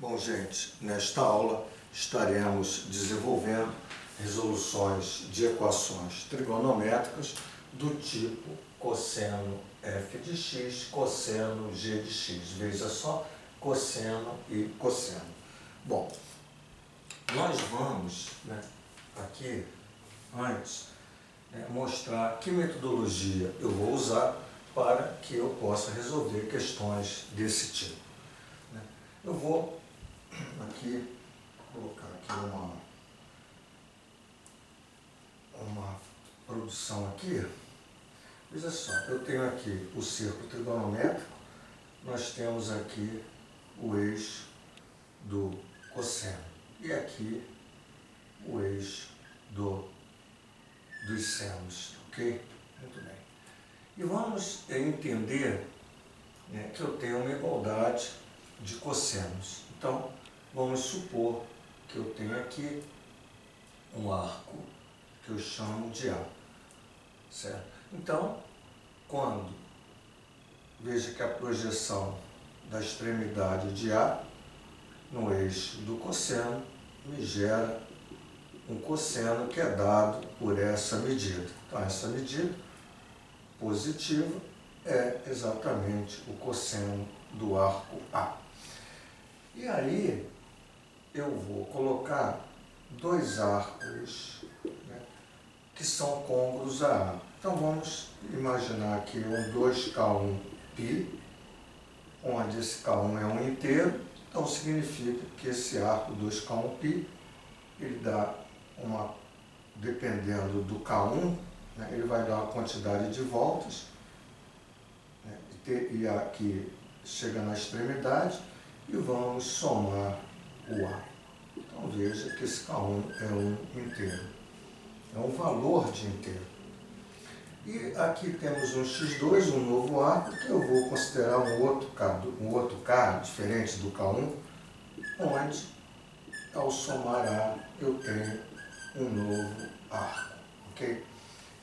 Bom, gente, nesta aula estaremos desenvolvendo resoluções de equações trigonométricas do tipo cosseno f de x, cosseno g de x. Veja só, cosseno e cosseno. Bom, nós vamos, aqui, antes, mostrar que metodologia eu vou usar para que eu possa resolver questões desse tipo. Eu vou aqui colocar aqui uma produção aqui. Veja só, eu tenho aqui o círculo trigonométrico, nós temos aqui o eixo do cosseno e aqui o eixo dos senos, ok? Muito bem. E vamos entender que eu tenho uma igualdade de cossenos. Então, vamos supor que eu tenho aqui um arco que eu chamo de A, certo? Então, quando veja que a projeção da extremidade de A no eixo do cosseno me gera um cosseno que é dado por essa medida. Então, essa medida positiva é exatamente o cosseno do arco A. E aí, eu vou colocar dois arcos que são côngruos a A. Então, vamos imaginar aqui um 2K1π, onde esse K1 é um inteiro. Então, significa que esse arco 2K1π, ele dá dependendo do K1, ele vai dar uma quantidade de voltas, e aqui chega na extremidade, e vamos somar o A. Então veja que esse K1 é um inteiro, é um valor de inteiro. E aqui temos um x2, um novo arco, que eu vou considerar um outro K diferente do K1, onde ao somar A eu tenho um novo arco, ok?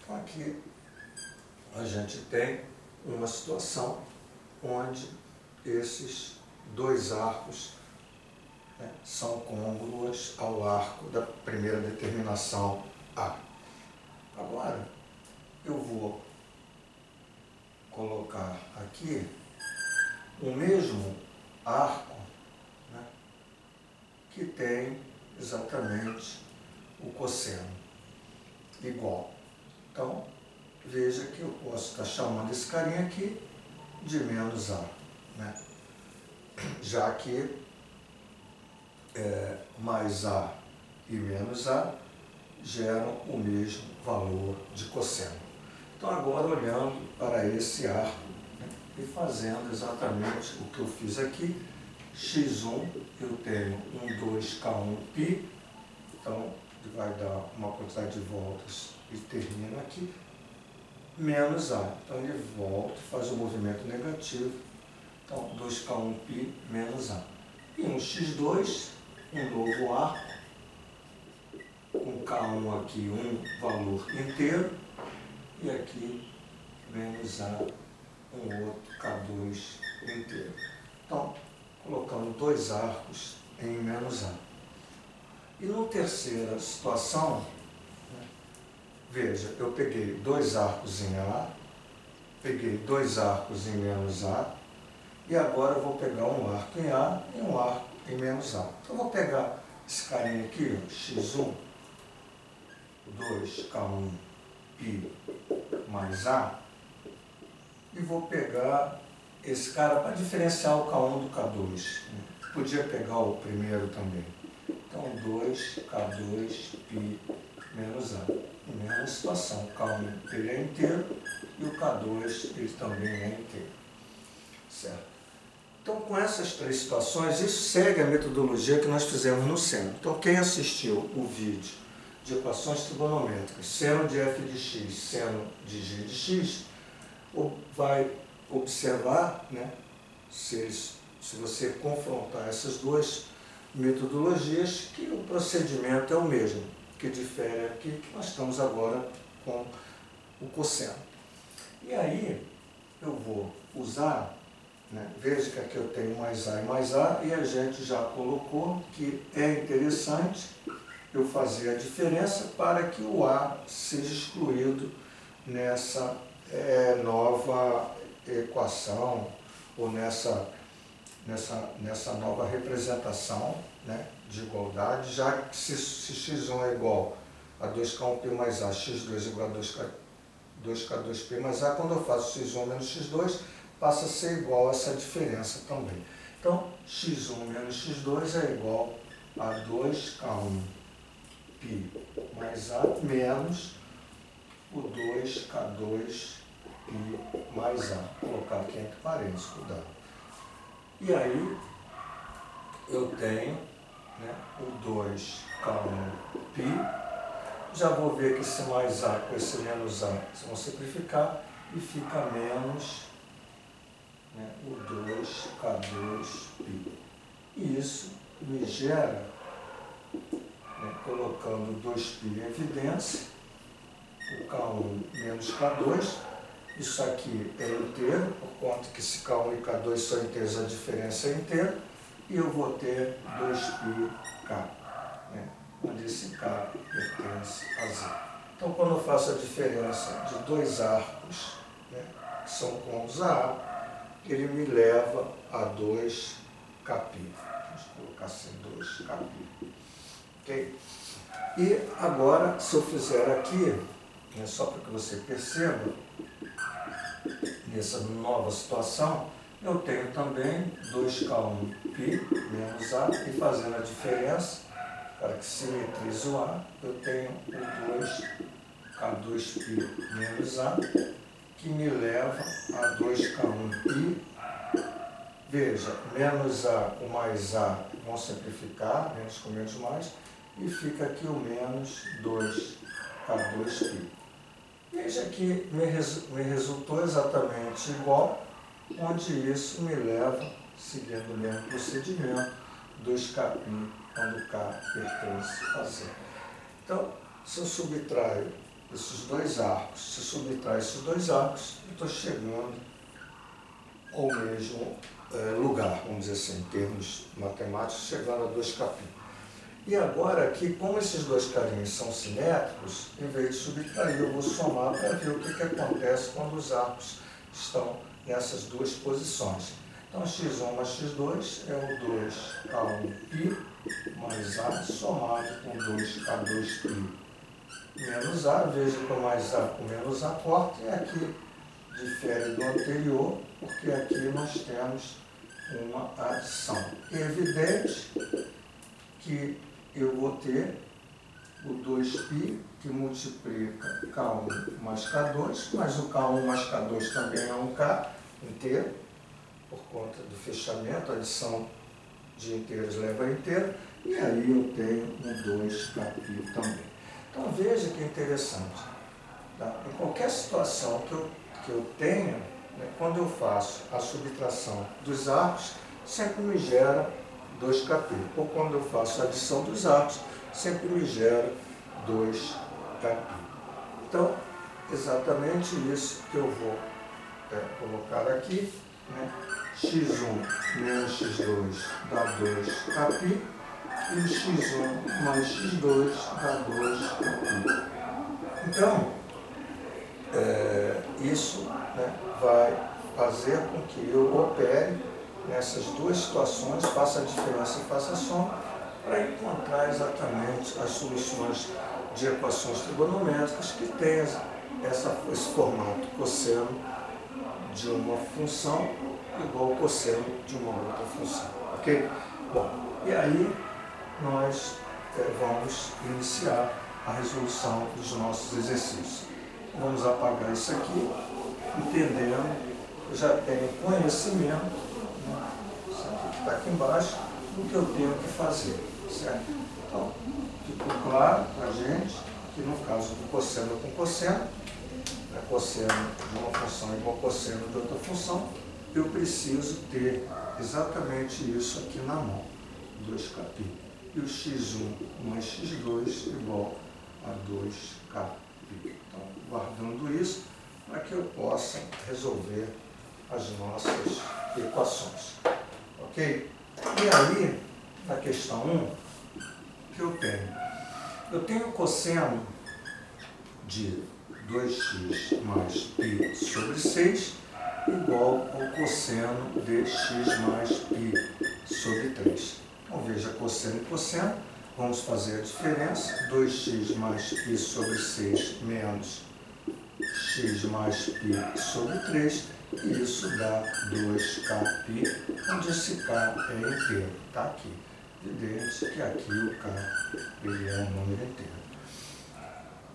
Então aqui a gente tem uma situação onde esses dois arcos são côngruos ao arco da primeira determinação A. Agora, eu vou colocar aqui o mesmo arco que tem exatamente o cosseno igual. Então, veja que eu posso estar chamando esse carinha aqui de menos A, já que mais A e menos A geram o mesmo valor de cosseno. Então, agora olhando para esse arco e fazendo exatamente o que eu fiz aqui, x1 eu tenho um 2K1π, então ele vai dar uma quantidade de voltas e termina aqui, menos A. Então ele volta e faz o movimento negativo, então 2K1π menos A. E um x2, um novo arco, com K1 aqui um valor inteiro, e aqui menos A, um outro K2 inteiro. Então, colocando dois arcos em menos A. E na terceira situação, veja, eu peguei dois arcos em A, peguei dois arcos em menos A, e agora eu vou pegar um arco em A e um arco em menos A. Então, eu vou pegar esse carinha aqui, x1, 2K1π mais A, e vou pegar esse cara para diferenciar o K1 do K2. Podia pegar o primeiro também. Então, 2K2π menos A. Mesma situação, o K1 ele é inteiro e o K2 ele também é inteiro. Certo? Então, com essas três situações, isso segue a metodologia que nós fizemos no seno. Então, quem assistiu o vídeo de equações trigonométricas, seno de f de x, seno de g de x, vai observar, se você confrontar essas duas metodologias, que o procedimento é o mesmo, que difere aqui, que nós estamos agora com o cosseno. E aí, eu vou usar né? Veja que aqui eu tenho mais A e mais A, e a gente já colocou que é interessante eu fazer a diferença para que o A seja excluído nessa nova equação, ou nessa nova representação, né, de igualdade, já que se x1 é igual a 2k1p mais A, x2 é igual a 2k2p mais A, quando eu faço x1 menos x2, passa a ser igual a essa diferença também. Então, x1 menos x2 é igual a 2k1p mais A menos o 2k2p mais A. Vou colocar aqui entre parênteses, cuidado. E aí, eu tenho, né, o 2k1π, já vou ver que esse mais A com esse menos A vão simplificar e fica menos, né, o 2k2π. E isso me gera, né, colocando 2π em evidência, o k1 menos k2, isso aqui é inteiro, por conta que se k1 e k2 são inteiros, a diferença é inteira, e eu vou ter 2πk, né, onde esse k pertence a zero. Então, quando eu faço a diferença de dois arcos, né, que são cônjuges a A, ele me leva a 2kπ. Vamos colocar assim, 2kπ. Ok? E agora, se eu fizer aqui, né, só para que você perceba, nessa nova situação, eu tenho também 2k1π menos A, e fazendo a diferença, para que simetrize o A, eu tenho o 2k2π menos A, que me leva a 2k1π. Veja, menos A com mais A vão simplificar, menos com menos mais, e fica aqui o menos 2k2π. Veja que me resultou exatamente igual, onde isso me leva, seguindo o mesmo procedimento, 2kπ quando k pertence a zero. Então, se eu subtraio esses dois arcos, eu estou chegando ao mesmo lugar, vamos dizer assim, em termos matemáticos, chegando a 2kπ. E agora aqui, como esses dois carinhos são simétricos, em vez de subtrair, eu vou somar para ver o que acontece quando os arcos estão nessas duas posições. Então, x1 mais x2 é o 2k1π mais A somado com 2k2π menos A. Veja que o mais A com menos A corta, e aqui difere do anterior, porque aqui nós temos uma adição. É evidente que eu vou ter o 2π, que multiplica k1 mais k2, mas o k1 mais k2 também é um k inteiro, por conta do fechamento, a adição de inteiros leva a inteiro, e aí eu tenho um 2kπ também. Então veja que é interessante. Tá? Em qualquer situação que eu tenha, né, quando eu faço a subtração dos arcos, sempre me gera 2kπ. Ou quando eu faço a adição dos arcos, sempre me gera 2kπ. Então, exatamente isso que eu vou colocar aqui, né? x1 menos x2 dá 2kπ, e o x1 mais x2 dá 2kπ. Então, isso, né, vai fazer com que eu opere nessas duas situações, faça a diferença e faça a soma, para encontrar exatamente as soluções de equações trigonométricas que tenham esse formato cosseno de uma função igual ao cosseno de uma outra função. Ok? Bom, e aí nós vamos iniciar a resolução dos nossos exercícios. Vamos apagar isso aqui, entendendo, eu já tenho conhecimento, né, isso aqui que está aqui embaixo, do que eu tenho que fazer, certo? Então, ficou claro para a gente que no caso do cosseno com cosseno, né, cosseno de uma função igual ao cosseno de outra função, eu preciso ter exatamente isso aqui na mão, 2kπ. E o x1 mais x2 igual a 2kπ. Então, guardando isso, para que eu possa resolver as nossas equações. Ok? E aí, na questão 1, que eu tenho? Eu tenho o cosseno de 2x mais π sobre 6 igual ao cosseno de x mais π sobre 3. Então, veja cosseno e cosseno. Vamos fazer a diferença. 2x mais π sobre 6 menos x mais π sobre 3. E isso dá 2kπ, onde esse k é inteiro. Está aqui. Evidente que aqui o k ele é um número inteiro.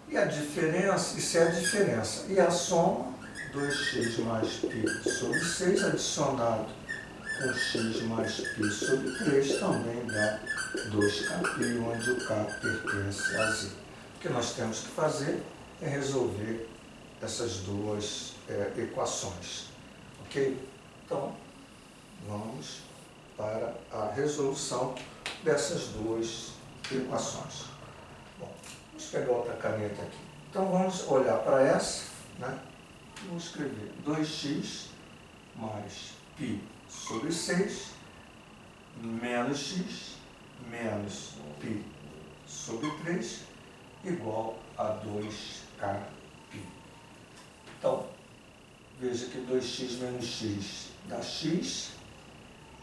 E a diferença, isso é a diferença. E a soma, 2x mais π sobre 6, adicionado com x mais π sobre 3, também dá 2kπ, onde o k pertence a z. O que nós temos que fazer é resolver essas duas equações. Ok? Então, vamos para a resolução dessas duas equações. Bom, vamos pegar outra caneta aqui. Então, vamos olhar para essa, né? Vamos escrever 2x mais π sobre 6 menos x menos π sobre 3 igual a 2kπ. Então, veja que 2x menos x dá x,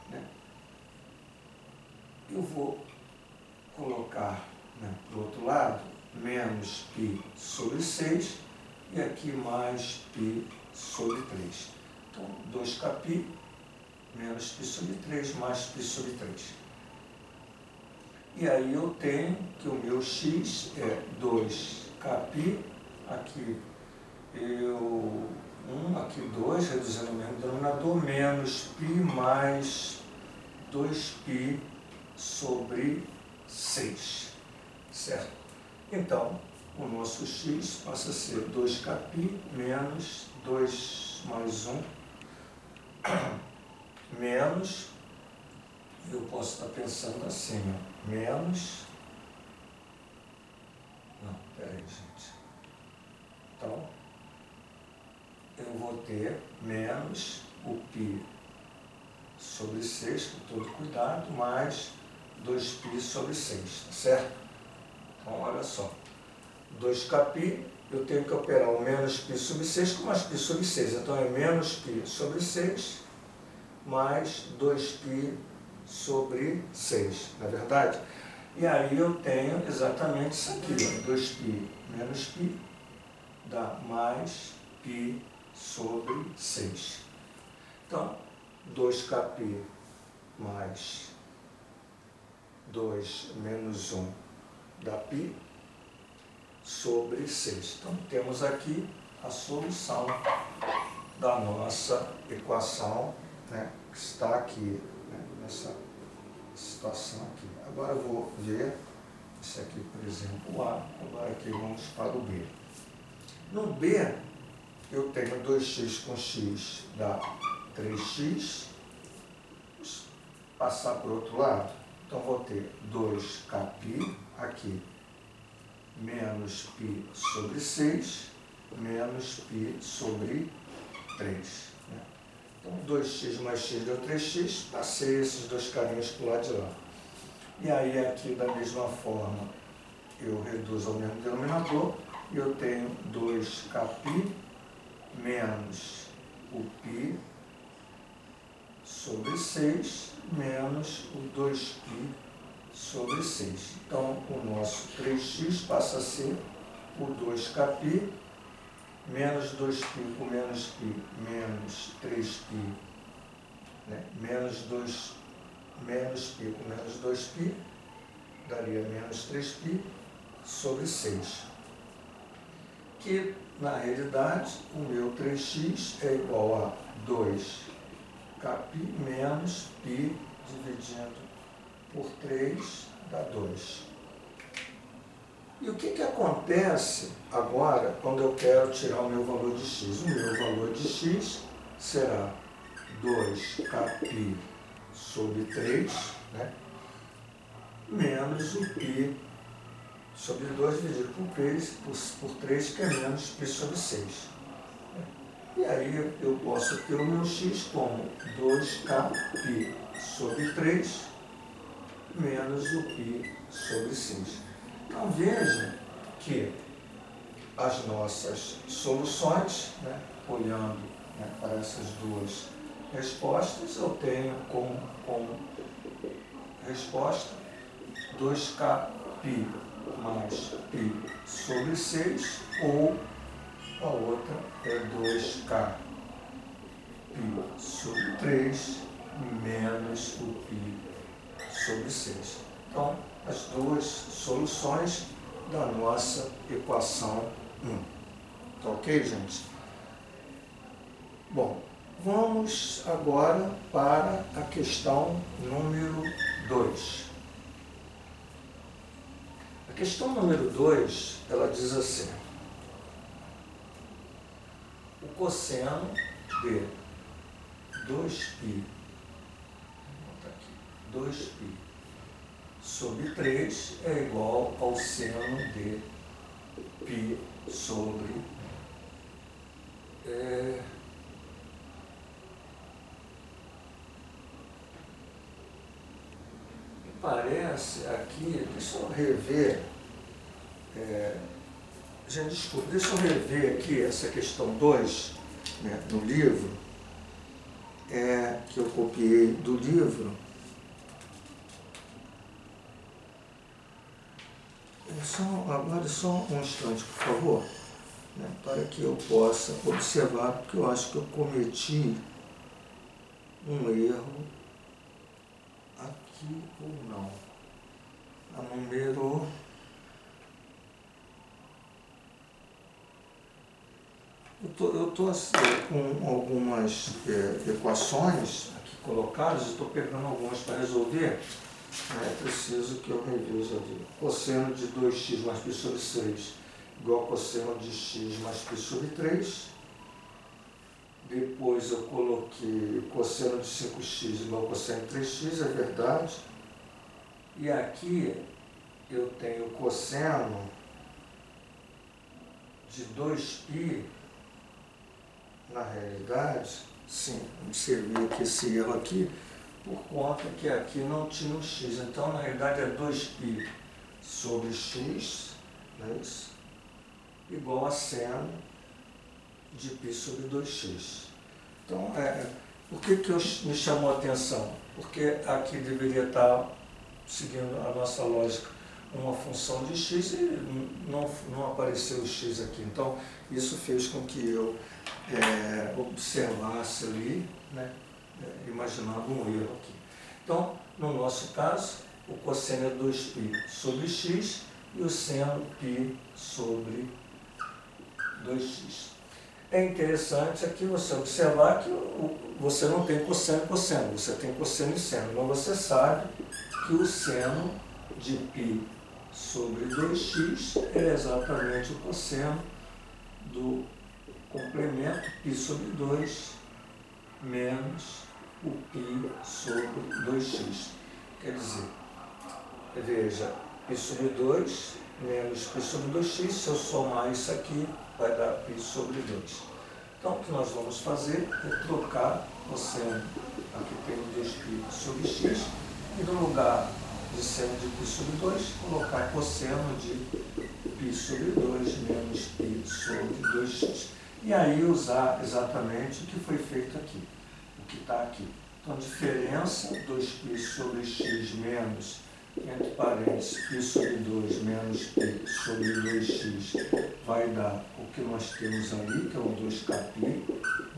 né? Eu vou colocar, né, para o outro lado, menos π sobre 6 e aqui mais π sobre 3. Então, 2kπ menos π sobre 3 mais π sobre 3. E aí eu tenho que o meu x é 2kπ, aqui eu 1, aqui 2, reduzindo o mesmo denominador, menos π mais 2π sobre 6, certo? Então, o nosso x passa a ser 2kπ menos 2 mais 1, menos, eu posso estar pensando assim, ó, menos, não, peraí, gente. Então, eu vou ter menos o π sobre 6, com todo cuidado, mais 2π sobre 6, tá certo? Então, olha só, 2kπ, eu tenho que operar o menos π sobre 6 com mais π sobre 6, então é menos π sobre 6 mais 2π sobre 6, não é verdade? E aí eu tenho exatamente isso aqui, ó, 2π menos π dá mais π sobre 6. Então, 2kπ mais 2 menos 1 dá π sobre 6. Então, temos aqui a solução da nossa equação, né, que está aqui, né, nessa situação aqui. Agora eu vou ver, esse aqui, por exemplo, o A. Agora aqui vamos para o B. No B, eu tenho 2x com x dá 3x. Vamos passar para o outro lado. Então, vou ter 2kπ aqui, menos π sobre 6, menos π sobre 3. Né? Então, 2x mais x deu 3x, passei esses dois carinhos para o lado de lá. E aí, aqui, da mesma forma, eu reduzo ao mesmo denominador, e eu tenho 2kπ menos o π sobre 6, menos o 2π sobre 6. Então, o nosso 3x passa a ser o 2kπ, menos 2π com menos π, menos 3π, né? menos π com menos 2π, daria menos 3π sobre 6. Que, na realidade, o meu 3x é igual a 2kπ menos π dividindo por 3 dá 2. E o que acontece agora quando eu quero tirar o meu valor de x? O meu valor de x será 2kπ sobre 3, né? Menos o π sobre 2 dividido por 3, que é menos π sobre 6. E aí eu posso ter o meu x como 2kπ sobre 3 menos o π sobre 6. Então veja que as nossas soluções, né, olhando, né, para essas duas respostas, eu tenho como resposta 2kπ mais π sobre 6, ou a outra é 2kπ sobre 3 menos o π sobre 6. Então, as duas soluções da nossa equação 1. Tá ok, gente? Bom, vamos agora para a questão número 2. A questão número 2, ela diz assim: o cosseno de 2π, 2π sobre 3 é igual ao seno de π sobre parece aqui, deixa eu rever, gente, desculpa, deixa eu rever aqui essa questão 2, né, no livro, que eu copiei do livro. Agora só um instante, por favor, né, para que eu possa observar, porque eu acho que eu cometi um erro aqui ou não. A número... Eu estou com algumas equações aqui colocadas, estou pegando algumas para resolver. É preciso que eu reveja ali. Cosseno de 2x mais π sobre 6 igual a cosseno de x mais π sobre 3. Depois eu coloquei cosseno de 5x igual a cosseno de 3x, é verdade. E aqui eu tenho cosseno de 2π, na realidade, sim, observei aqui esse erro aqui, por conta que aqui não tinha o x. Então, na realidade, é 2π sobre x, não é isso? Igual a seno de π sobre 2x. Então, por que me chamou a atenção? Porque aqui deveria estar, seguindo a nossa lógica, uma função de x e não apareceu o x aqui. Então, isso fez com que eu observasse ali, né, imaginando um erro aqui. Então, no nosso caso, o cosseno é 2π sobre x e o seno π sobre 2x. É interessante aqui você observar que você não tem cosseno e cosseno, você tem cosseno e seno. Mas você sabe que o seno de π sobre 2x é exatamente o cosseno do complemento π sobre 2 menos o π sobre 2x. Quer dizer, veja, π sobre 2 menos π sobre 2x, se eu somar isso aqui, vai dar π sobre 2. Então, o que nós vamos fazer é trocar o cosseno, aqui tem 2π sobre x, e no lugar de seno de π sobre 2, colocar cosseno de π sobre 2 menos π sobre 2x. E aí usar exatamente o que foi feito aqui, o que está aqui. Então, diferença 2π sobre x menos, entre parênteses, π sobre 2 menos π sobre 2x vai dar o que nós temos ali, que é o 2kπ,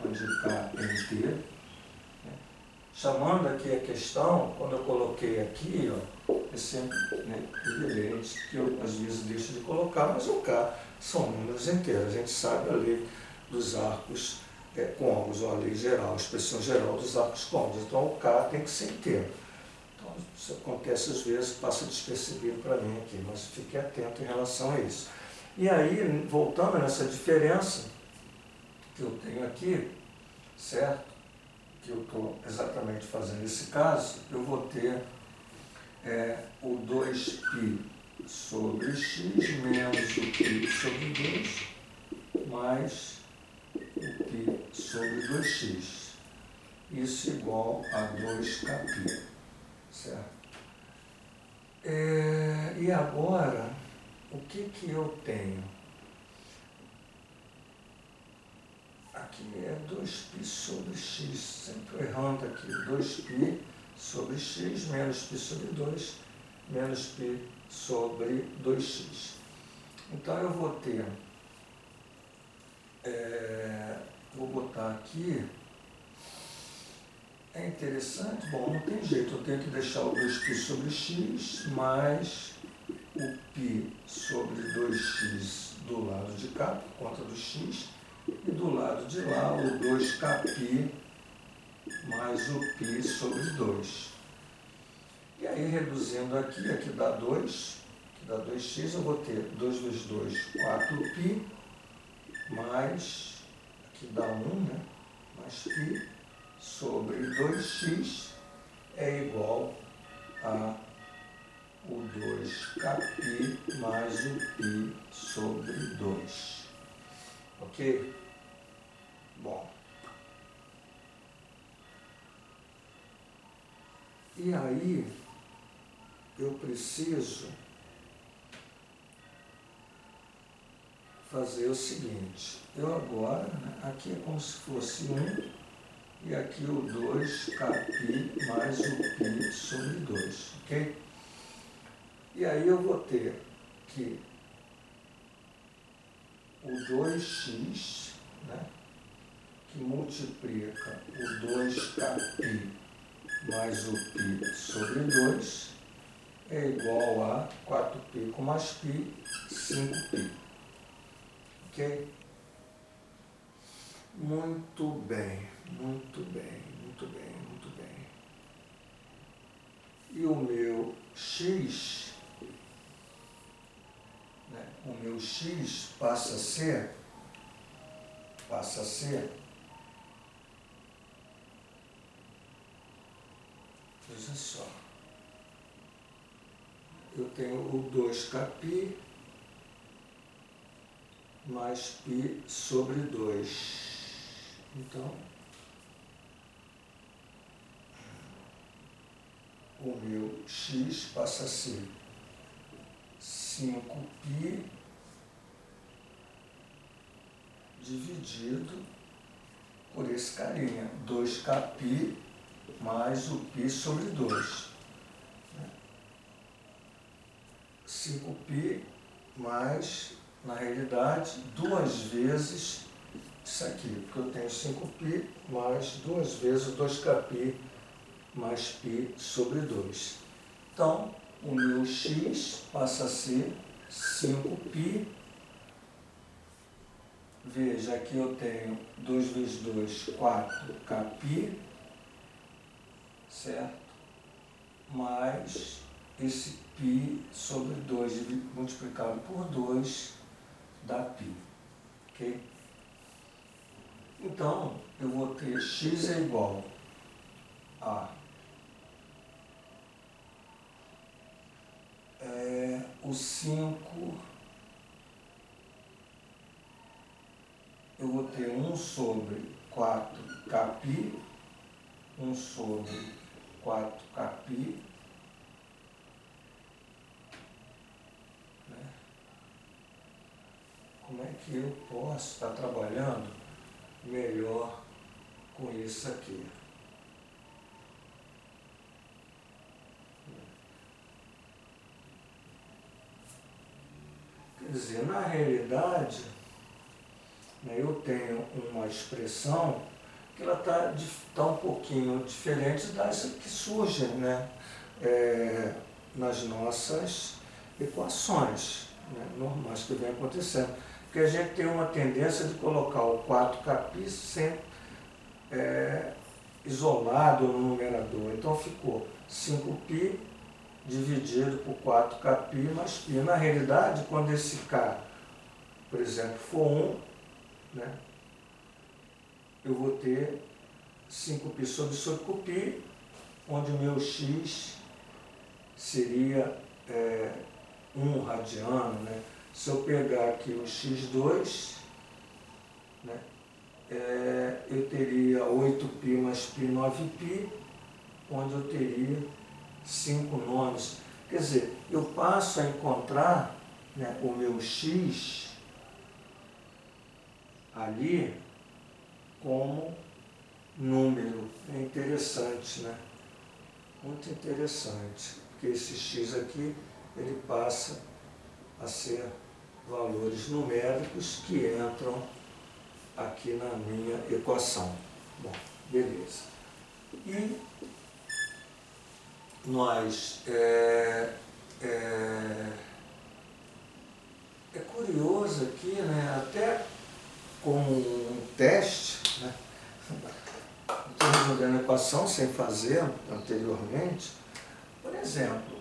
onde k é inteiro. Chamando aqui a questão, quando eu coloquei aqui, ó, é sempre, né, evidente que eu às vezes deixo de colocar, mas o k são números inteiros. A gente sabe a lei dos arcos côncavos, ou a lei geral, a expressão geral dos arcos côncavos. Então o k tem que ser inteiro. Então isso acontece às vezes, passa despercebido para mim aqui, mas fique atento em relação a isso. E aí, voltando nessa diferença que eu tenho aqui, certo? Que eu estou exatamente fazendo esse caso, eu vou ter o 2π sobre x menos o π sobre 2 mais o π sobre 2x. Isso igual a 2kπ, certo? E agora, o que eu tenho? Aqui é 2π sobre x, sempre errando aqui, 2π sobre x menos π sobre 2, menos π sobre 2x. Então eu vou ter, vou botar aqui, é interessante, bom, não tem jeito, eu tenho que deixar o 2π sobre x mais o π sobre 2x do lado de cá, por conta do x, e do lado de lá o 2kπ mais o π sobre 2. E aí reduzindo aqui, aqui dá 2, aqui dá 2x, eu vou ter 2 vezes 2, 4π, mais, aqui dá 1, né? Mais π sobre 2x é igual a o 2kπ mais o π sobre 2. Ok? Bom. E aí, eu preciso fazer o seguinte. Eu agora, né, aqui é como se fosse 1, e aqui o 2kπ mais o π sobre 2. Ok? E aí eu vou ter que o 2x, né, que multiplica o 2kπ mais o π sobre 2 é igual a 4π com mais π, 5π. Ok? Muito bem, muito bem, muito bem, muito bem. E o meu x, né, o meu x passa a ser, veja só, eu tenho o 2kπ mais π sobre 2. Então, o meu x passa a ser 5π dividido por esse carinha, 2kπ mais o π sobre 2. 5π mais, na realidade, 2 vezes isso aqui, porque eu tenho 5π mais 2 vezes o 2kπ mais π sobre 2. Então, o meu x passa a ser 5π. Veja, aqui eu tenho 2 vezes 2, 4kπ, certo? Mais esse π sobre 2 multiplicado por 2 dá π. Ok? Então, eu vou ter x é igual a o 5, eu vou ter 1 sobre 4kπ, 1 sobre 4kπ, né? Como é que eu posso estar trabalhando melhor com isso aqui? Quer dizer, na realidade, né, eu tenho uma expressão que ela está um pouquinho diferente das que surgem, né, nas nossas equações, né, normais que vem acontecendo. Porque a gente tem uma tendência de colocar o 4kπ sempre isolado no numerador. Então ficou 5π dividido por 4kπ mais π. Na realidade, quando esse k, por exemplo, for 1, né, eu vou ter 5π sobre π, onde o meu x seria 1 radiano, né? Se eu pegar aqui o x2, né, eu teria 8π mais π, 9π, onde eu teria 5 nomes. Quer dizer, eu passo a encontrar, né, o meu x ali como número. É interessante, né? Muito interessante, porque esse x aqui, ele passa a ser valores numéricos que entram aqui na minha equação. Bom, beleza. E nós, é curioso aqui, né, até como um teste, né, estou resolvendo a equação sem fazer anteriormente. Por exemplo,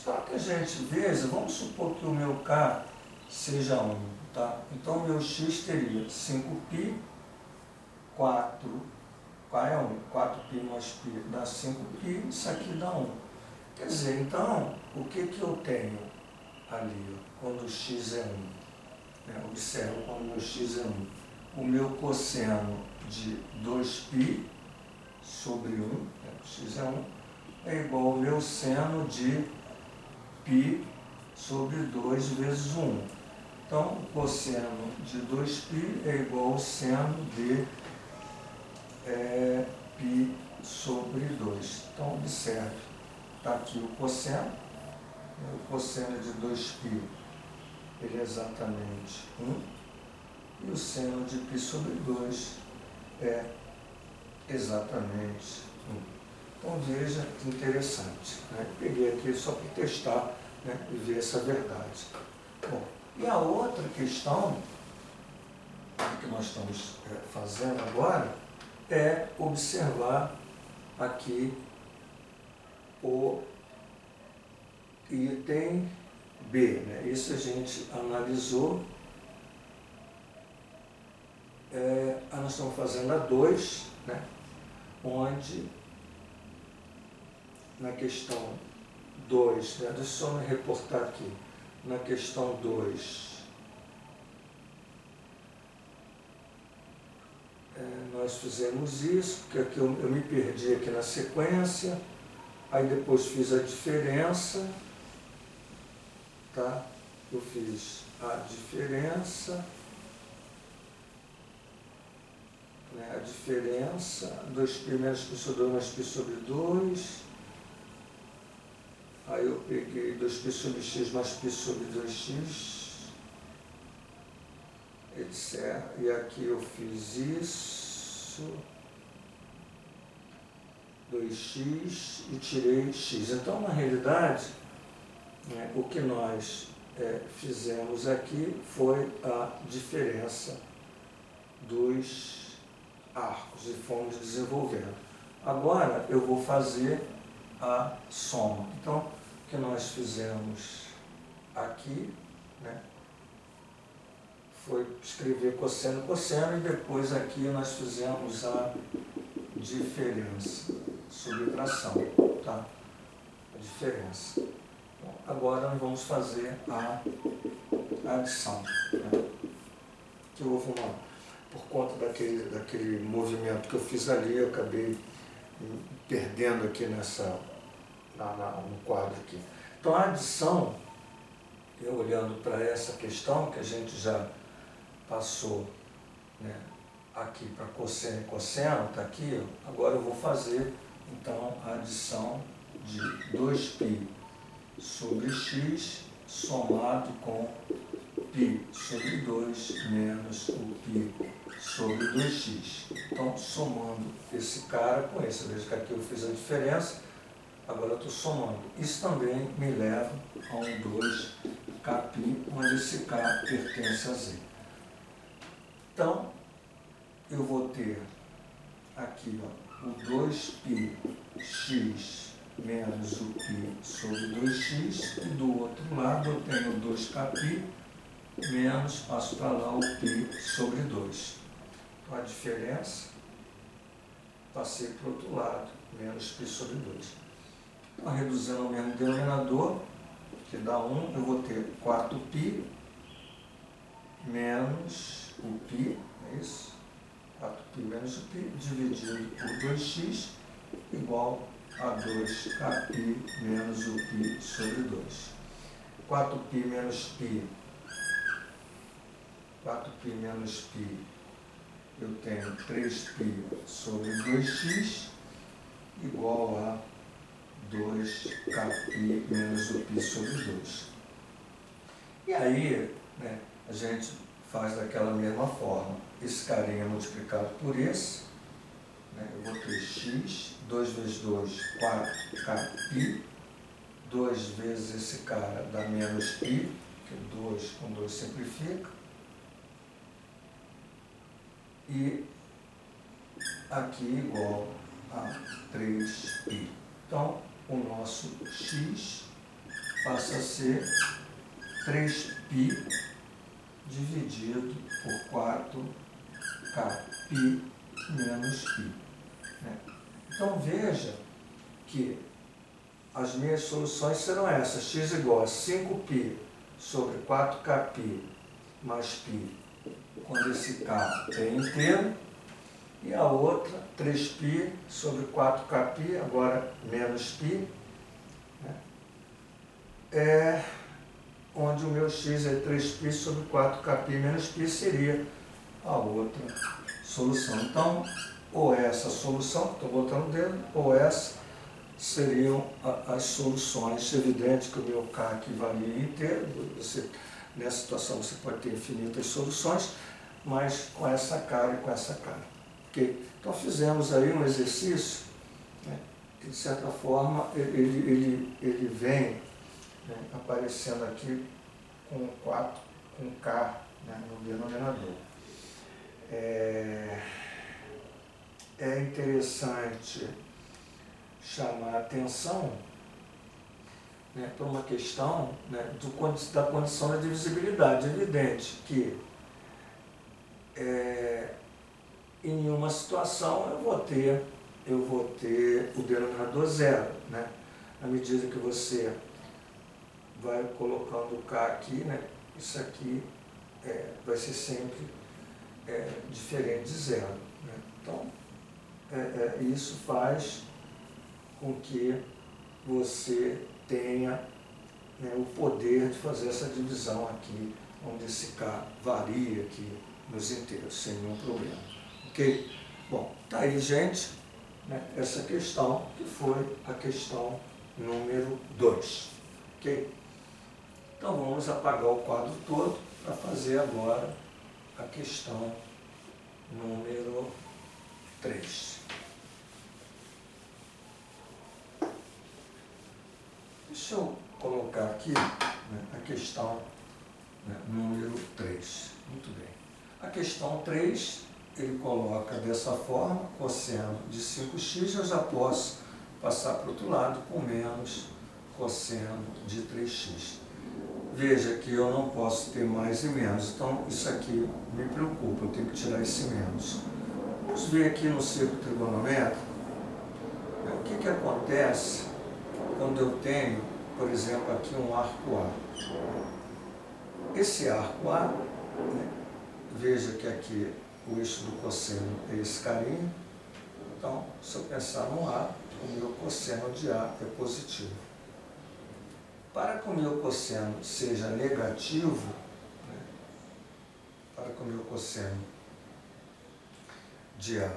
para que a gente veja, vamos supor que o meu k seja 1, tá? Então o meu x teria 5π, 4, k é 1, 4π mais π dá 5π, isso aqui dá 1. Quer dizer, então, o que eu tenho ali, quando o x é 1? Né? Observa quando o meu x é 1. O meu cosseno de 2π sobre 1, né? X é 1, é igual ao meu seno de π sobre 2 vezes 1. Então, o cosseno de 2π é igual ao seno de π sobre 2. Então, observe, está aqui o cosseno de 2π, ele é exatamente 1, e o seno de π sobre 2 é exatamente 1. Então, veja que interessante, né? Peguei aqui só para testar, né, e ver essa verdade. Bom, e a outra questão que nós estamos fazendo agora é observar aqui o item B, né? Isso a gente analisou. Nós estamos fazendo a 2, né? Onde na questão 2, né? Deixa eu só me reportar aqui. Na questão 2, nós fizemos isso, porque aqui eu me perdi aqui na sequência, aí depois fiz a diferença, tá? Eu fiz a diferença, né? A diferença, 2π menos π sobre 2 mais π sobre 2, aí eu peguei 2π sobre x mais π sobre 2x, etc. E aqui eu fiz isso, 2x, e tirei x. Então, na realidade, né, o que nós fizemos aqui foi a diferença dos arcos e fomos desenvolvendo. Agora eu vou fazer a soma. Então, o que nós fizemos aqui, né, foi escrever cosseno, cosseno, e depois aqui nós fizemos a diferença, subtração, tá? A diferença. Bom, agora nós vamos fazer a adição, né? Que eu vou falar, por conta daquele movimento que eu fiz ali, eu acabei perdendo aqui no quadro aqui. Então, a adição, eu olhando para essa questão que a gente já passou, né, aqui para cosseno e cosseno, está aqui, ó. Agora eu vou fazer, então, a adição de 2π sobre x somado com π sobre 2 menos o π sobre 2x. Então, somando esse cara com esse, veja que aqui eu fiz a diferença, agora eu estou somando. Isso também me leva a um 2kπ, onde esse k pertence a z. Então, eu vou ter aqui, ó, o 2πx menos o π sobre 2x, e do outro lado eu tenho 2kπ menos, passo para lá, o π sobre 2. Então, a diferença, passei para o outro lado, menos π sobre 2. Então, reduzindo ao mesmo denominador, que dá 1, eu vou ter 4π menos o π, é isso? 4π menos o π dividido por 2x igual a 2kπ menos o π sobre 2. 4π menos π, 4π menos π, eu tenho 3π sobre 2x igual a 2kπ menos o π sobre 2. E aí, né, a gente faz daquela mesma forma. Esse carinha multiplicado por esse, né, eu vou ter x, 2 vezes 2, 4kπ, 2 vezes esse cara dá menos π, que 2 com 2 simplifica, e aqui igual a 3π. Então, o nosso x passa a ser 3π dividido por 4kπ menos π. Né? Então, veja que as minhas soluções serão essas. X igual a 5π sobre 4kπ mais π, quando esse k é inteiro, e a outra, 3π sobre 4kπ, agora menos π, né? Onde o meu x é 3π sobre 4kπ menos π, seria a outra solução. Então, ou essa solução, estou botando o dedo, ou essa seriam as soluções. É evidente que o meu k aqui varia inteiro, nessa situação você pode ter infinitas soluções, mas com essa cara e com essa cara. Okay? Então, fizemos aí um exercício, né, que de certa forma ele vem, né, aparecendo aqui com 4, com K, né, no denominador. É interessante chamar a atenção, né, para uma questão, né, da condição da divisibilidade. É evidente que em nenhuma situação eu vou ter o denominador zero, né? À medida que você vai colocando o K aqui, né, isso aqui vai ser sempre diferente de zero. Né? Então, isso faz com que você tenha, né, o poder de fazer essa divisão aqui, onde esse K varia aqui nos inteiros, sem nenhum problema. Ok? Bom, tá aí, gente, né, essa questão, que foi a questão número 2. Ok? Então, vamos apagar o quadro todo para fazer agora a questão número 3. Deixa eu colocar aqui, né, a questão, né, número 3. Muito bem. A questão 3, ele coloca dessa forma: cosseno de 5x, eu já posso passar para o outro lado com menos cosseno de 3x. Veja que eu não posso ter mais e menos, então isso aqui me preocupa, eu tenho que tirar esse menos. Vamos ver aqui no círculo trigonométrico, né, o que acontece quando eu tenho, por exemplo, aqui um arco A. Esse arco A, né, veja que aqui o eixo do cosseno é esse carinho. Então, se eu pensar no A, o meu cosseno de A é positivo. Para que o meu cosseno seja negativo, né, para que o meu cosseno de A,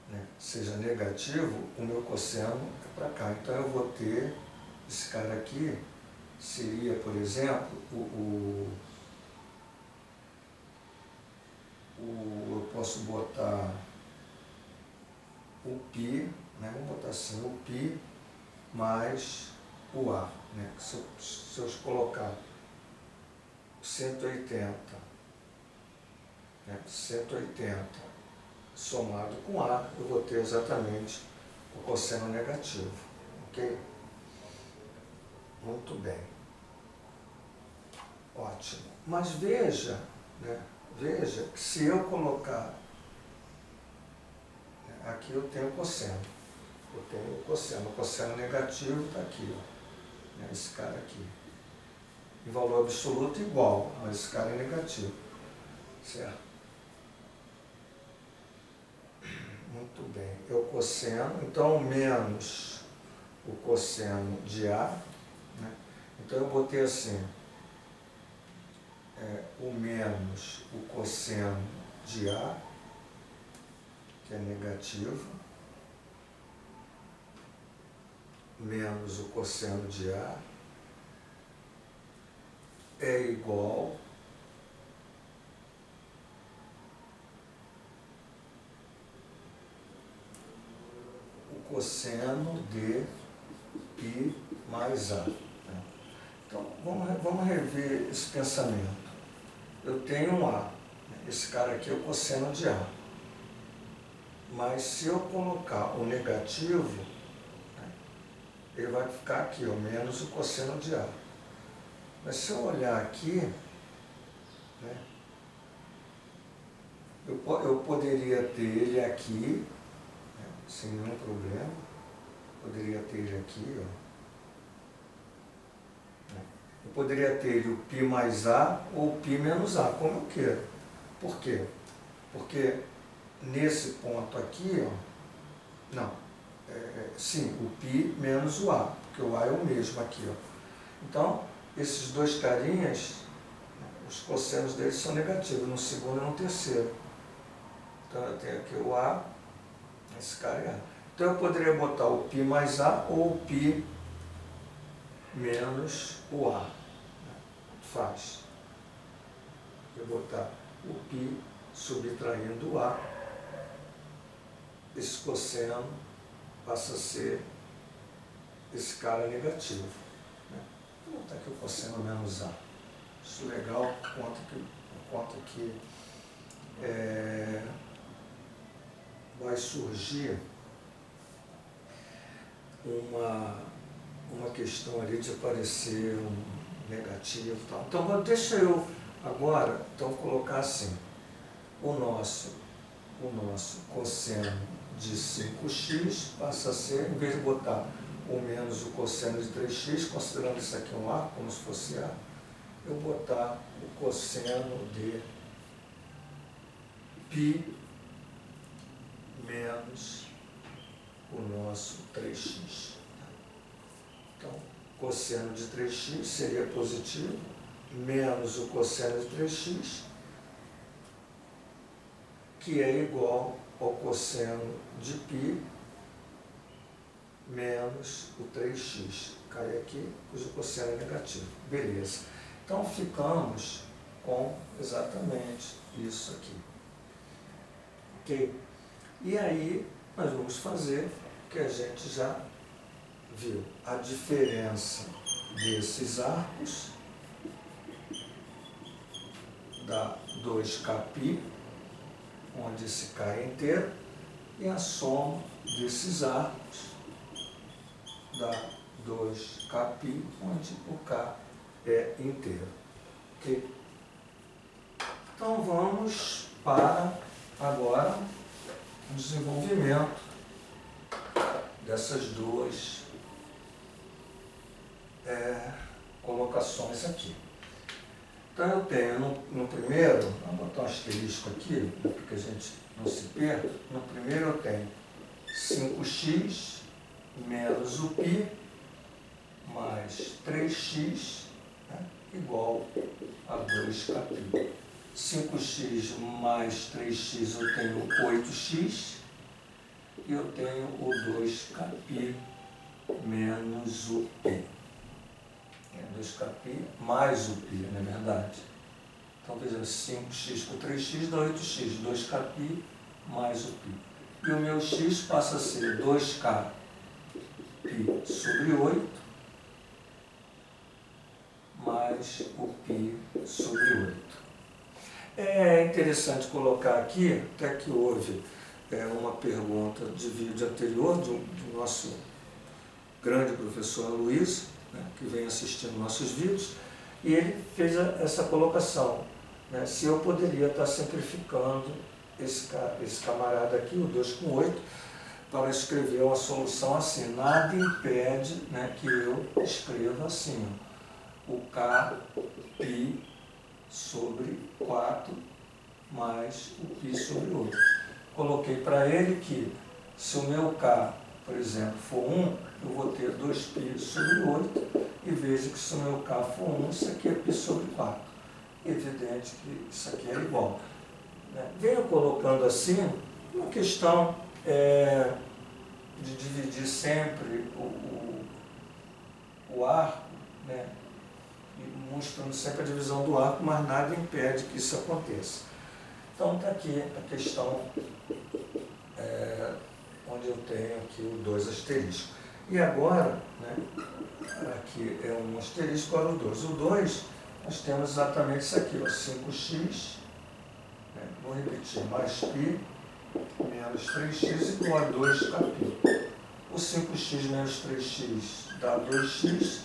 né, seja negativo, o meu cosseno é para cá. Então, eu vou ter esse cara aqui, seria, por exemplo, eu posso botar o π, né, vou botar assim, o π mais o A. Né, se eu colocar 180, né, 180 somado com A, eu vou ter exatamente o cosseno negativo. Ok? Muito bem. Ótimo. Mas veja, né, veja que se eu colocar, né, aqui eu tenho o cosseno. Eu tenho o cosseno negativo está aqui, ó, né, esse cara aqui. Em valor absoluto igual, mas esse cara é negativo. Certo? Muito bem. É o cosseno, então menos o cosseno de A, né? Então eu botei assim, o menos o cosseno de A, que é negativo, menos o cosseno de A é igual o cosseno de π mais A. Então, vamos rever esse pensamento. Eu tenho um A, esse cara aqui é o cosseno de A. Mas se eu colocar o negativo, ele vai ficar aqui, ó, menos o cosseno de A. Mas se eu olhar aqui, né, eu poderia ter ele aqui, né, sem nenhum problema. Poderia ter ele aqui, ó. Eu poderia ter ele o π mais A ou o π menos A, como eu quero. Por quê? Porque nesse ponto aqui, ó, não, sim, o π menos o A, porque o A é o mesmo aqui, ó. Então, esses dois carinhas, os cossenos deles são negativos, no segundo e no terceiro. Então, eu tenho aqui o A, esse cara é A. Então, eu poderia botar o π mais A ou o π menos o A. Faz. Eu botar o π subtraindo o A, esse cosseno passa a ser esse cara negativo. Vou botar aqui o cosseno menos A. Isso é legal, conta que vai surgir uma questão ali de aparecer um negativo e tal. Então, deixa eu agora colocar assim, o nosso cosseno de 5x passa a ser, em vez de botar o menos o cosseno de 3x, considerando isso aqui um A, como se fosse A, eu botar o cosseno de π menos o nosso 3x. Então, cosseno de 3x seria positivo, menos o cosseno de 3x, que é igual ao cosseno de π menos o 3x. Cai aqui, cujo cosseno é negativo. Beleza. Então, ficamos com exatamente isso aqui. Ok? E aí, nós vamos fazer o que a gente já viu. A diferença desses arcos dá 2kπ, onde esse k é inteiro, e a soma desses arcos dá 2kπ, onde o k é inteiro. Okay? Então vamos para agora o desenvolvimento dessas duas colocações aqui. Então eu tenho no primeiro, vou botar um asterisco aqui, para que a gente não se perca. No primeiro eu tenho 5x menos o π mais 3x, né, igual a 2kπ. 5x mais 3x eu tenho 8x e eu tenho o 2kπ menos o π. 2kπ mais o π, não é verdade? Então, veja, 5x com 3x dá 8x, 2kπ mais o π. E o meu x passa a ser 2kπ sobre 8 mais o π sobre 8. É interessante colocar aqui, até que houve uma pergunta de vídeo anterior do nosso grande professor Luiz, né, que vem assistindo nossos vídeos, e ele fez essa colocação, né, se eu poderia estar simplificando esse camarada aqui, o 2 com 8, para escrever uma solução assim. Nada impede, né, que eu escreva assim, ó, o kπ sobre 4 mais o π sobre 8. coloquei para ele que se o meu K, por exemplo, for 1, eu vou ter 2π sobre 8, e vejo que se o meu K for 1, isso aqui é π sobre 4. Evidente que isso aqui é igual. Venho colocando assim uma questão de dividir sempre o arco, né? E mostrando sempre a divisão do arco, mas nada impede que isso aconteça. Então está aqui a questão onde eu tenho aqui o 2 asterisco. E agora, né, aqui é um asterisco, agora o 2. O 2, nós temos exatamente isso aqui, ó, 5x, né, vou repetir, mais π menos 3x igual a 2kπ. O 5x menos 3x dá 2x,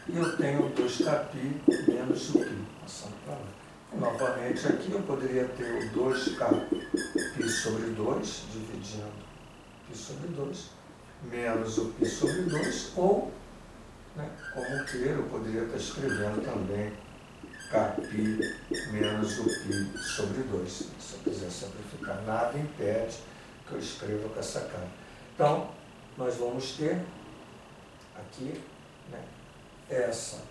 e eu tenho 2kπ menos o π, passando para lá. E, novamente aqui eu poderia ter o 2kπ sobre 2, dividindo π sobre 2, menos o π sobre 2, ou, né, como queira, eu poderia estar escrevendo também kπ menos o π sobre 2. Se eu quiser simplificar, nada impede que eu escreva com essa cara. Então, nós vamos ter aqui, né, essa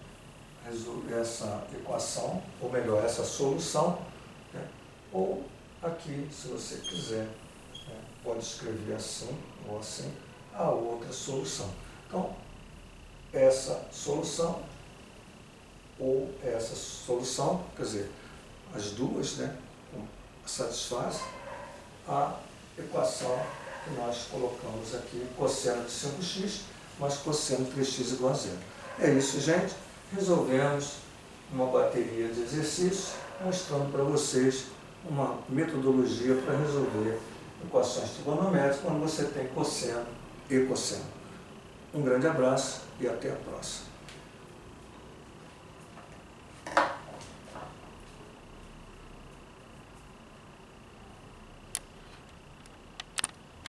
equação, ou melhor, essa solução, né, ou aqui, se você quiser, né, pode escrever assim ou assim, a outra solução. Então, essa solução ou essa solução, quer dizer, as duas, né, satisfazem a equação que nós colocamos aqui, cosseno de 5x mais cosseno de 3x igual a 0. É isso, gente. Resolvemos uma bateria de exercícios, mostrando para vocês uma metodologia para resolver equações trigonométricas quando você tem cosseno e cosseno. Um grande abraço e até a próxima.